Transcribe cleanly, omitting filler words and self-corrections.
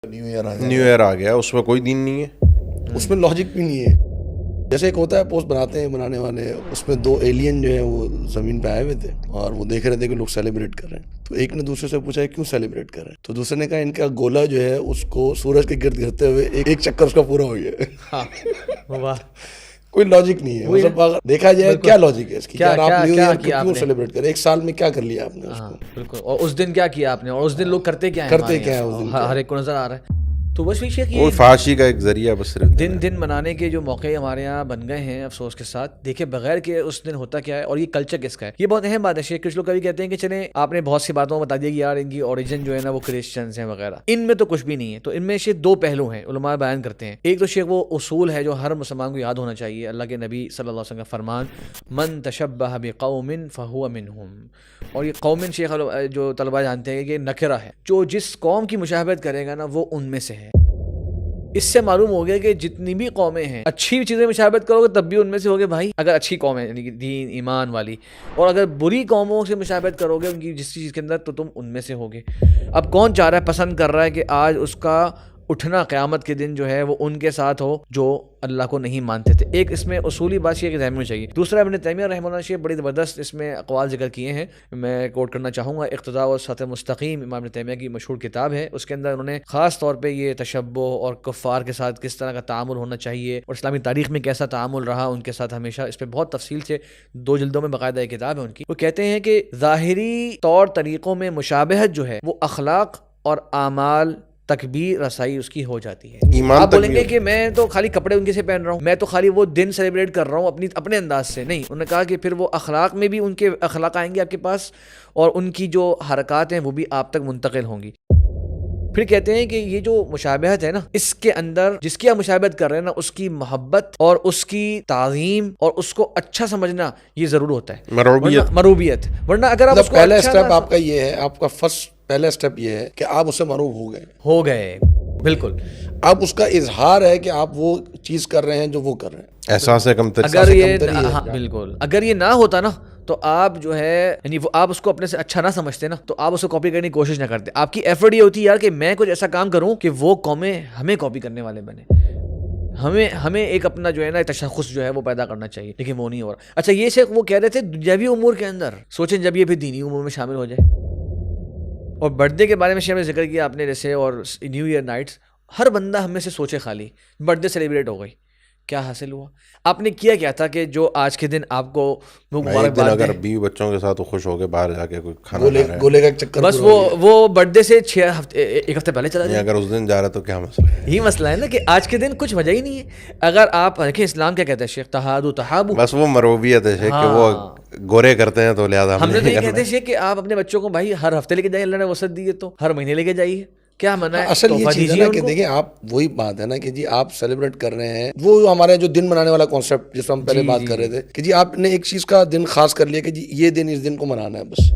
New year آ گیا، اس میں کوئی دین نہیں ہے، اس میں لاجک بھی نہیں ہے. جیسے ایک ہوتا ہے پوسٹ بناتے ہیں بنانے والے، اس میں 2 ایلین جو ہیں وہ زمین پہ آئے ہوئے تھے اور وہ دیکھ رہے تھے کہ لوگ سیلیبریٹ کر رہے ہیں. تو ایک نے دوسرے سے پوچھا کیوں سیلیبریٹ کر رہے ہیں، تو دوسرے نے کہا ان کا گولا جو ہے اس کو سورج کے گرد گھرتے ہوئے ایک چکر اس کا پورا ہو گیا. کوئی لاجک نہیں ہے. مطلب اگر دیکھا جائے کیا لاجک ہے اس کی، آپ نیو ایئر کو کیوں سیلیبریٹ کریں، ایک سال میں کیا کر لیا آپ نے اس کو. بالکل. اور اس دن کیا کیا آپ نے، اور اس دن لوگ کرتے کیا ہیں، اس دن ہر ایک کو نظر آ رہا ہے. تو بس شیخ وہ فحاشی کا ایک ذریعہ بس صرف دن منانے کے جو موقع ہمارے یہاں بن گئے ہیں افسوس کے ساتھ. دیکھیں بغیر کہ اس دن ہوتا کیا ہے اور یہ کلچر کس کا ہے، یہ بہت اہم بات ہے شیخ. کچھ لوگ کبھی کہتے ہیں کہ چلیں آپ نے بہت سی باتوں کو بتا دیا کہ یار ان کی اوریجن جو ہے نا وہ کرسچنز ہیں وغیرہ، ان میں تو کچھ بھی نہیں ہے. تو ان میں شیخ 2 پہلو ہیں علماء بیان کرتے ہیں. ایک تو شیخ وہ اصول ہے جو ہر مسلمان کو یاد ہونا چاہیے، اللہ کے نبی صلی اللہ علیہ وسلم کا فرمان من تشبہ بقوم فہو منہم. اور یہ قوم شیخ جو طلبہ جانتے ہیں کہ نکرہ ہے، جو جس قوم کی مشابہت کرے گا نا وہ ان میں سے ہے. اس سے معلوم ہو گیا کہ جتنی بھی قومیں ہیں اچھی چیزیں مشابہت کرو گے تب بھی ان میں سے ہوگے بھائی، اگر اچھی قومیں یعنی کہ دین ایمان والی. اور اگر بری قوموں سے مشابہت کرو گے ان کی جس چیز کے اندر تو تم ان میں سے ہوگے. اب کون چاہ رہا ہے، پسند کر رہا ہے کہ آج اس کا اٹھنا قیامت کے دن جو ہے وہ ان کے ساتھ ہو جو اللہ کو نہیں مانتے تھے. ایک اس میں اصولی بات یہ ذہن میں چاہیے. دوسرا ابن تیمیہ رحمہ اللہ نے بڑی زبردست اس میں اقوال ذکر کیے ہیں، میں کوٹ کرنا چاہوں گا. اقتداء و صراط مستقیم امام ابن تیمیہ کی مشہور کتاب ہے، اس کے اندر انہوں نے خاص طور پہ یہ تشبہ اور کفار کے ساتھ کس طرح کا تعامل ہونا چاہیے اور اسلامی تاریخ میں کیسا تعامل رہا ان کے ساتھ ہمیشہ، اس پہ بہت تفصیل سے 2 جلدوں میں باقاعدہ ایک کتاب ہے ان کی. وہ کہتے ہیں کہ ظاہری طور طریقوں میں مشابہت جو ہے وہ اخلاق اور اعمال تک بھی رسائی اس کی ہو جاتی ہے. آپ بولیں گے کہ میں تو خالی کپڑے ان کے سے پہن رہا ہوں، میں تو خالی وہ دن سیلیبریٹ کر رہا ہوں اپنے انداز سے. نہیں، انہوں نے کہا کہ پھر وہ اخلاق میں بھی ان کے اخلاق آئیں گے آپ کے پاس اور ان کی جو حرکات ہیں وہ بھی آپ تک منتقل ہوں گی. پھر کہتے ہیں کہ یہ جو مشابہت ہے نا، اس کے اندر جس کی آپ مشابہت کر رہے ہیں نا اس کی محبت اور اس کی تعظیم اور اس کو اچھا سمجھنا یہ ضرور ہوتا ہے، مروبیت. ورنہ اگر آپ اس کو پہلا اسٹیپ آپ کا یہ ہے، آپ کا فرسٹ پہلا اسٹیپ یہ ہے کہ آپ اس سے مروب ہو گئے. بالکل. اب اس کا اظہار ہے کہ آپ وہ چیز کر رہے ہیں جو وہ کر رہے ہیں. احساس کمتری. اگر یہ بالکل اگر یہ نہ ہوتا نا تو آپ جو ہے یعنی وہ آپ اس کو اپنے سے اچھا نہ سمجھتے نا تو آپ اس کو کاپی کرنے کی کوشش نہ کرتے. آپ کی ایفرٹ یہ ہوتی ہے یار کہ میں کچھ ایسا کام کروں کہ وہ قومیں ہمیں کاپی کرنے والے بنے. ہمیں ایک اپنا جو ہے نا تشخص جو ہے وہ پیدا کرنا چاہیے، لیکن وہ نہیں ہو رہا. اچھا یہ شیخ وہ کہہ رہے تھے دنیاوی امور کے اندر سوچیں جب یہ پھر دینی امور میں شامل ہو جائے. اور برتھ ڈے کے بارے میں شیخ نے ذکر کیا آپ نے جیسے، اور نیو ایئر نائٹس، ہر بندہ ہم میں سے سوچے خالی برتھ ڈے سیلیبریٹ ہو گئی، کیا حاصل ہوا؟ آپ نے کیا تھا کہ جو آج کے دن آپ کو مبارکباد اگر بیوی بچوں کے ساتھ خوش ہو کے باہر جا کے کوئی کھانا گولے کا چکر، بس وہ برتھ ڈے سے 1 ہفتے پہلے چلا جائے. اگر اس دن جا رہا تو کیا مسئلہ ہے؟ یہی مسئلہ ہے نا کہ آج کے دن کچھ وجہ ہی نہیں ہے. اگر آپ دیکھیں اسلام کیا کہتا ہے شیخ، تہادو تحابو، بس وہ مروبیت ہے شیخ کہ وہ گورے کرتے ہیں تو لہٰذا ہم نے تو یہ کہتے ہیں شیخ کہ آپ اپنے بچوں کو بھائی ہر ہفتے لے کے جائیے، اللہ نے وسعت دی ہے تو ہر مہینے لے کے جائیے، کیا منع ہے؟ اصل یہ چیز ہے نا کہ دیکھیں آپ وہی بات ہے نا کہ جی آپ سیلیبریٹ کر رہے ہیں وہ ہمارے جو دن منانے والا کانسیپٹ جس پر ہم پہلے بات کر رہے تھے کہ جی آپ نے ایک چیز کا دن خاص کر لیا کہ جی یہ دن اس دن کو منانا ہے بس.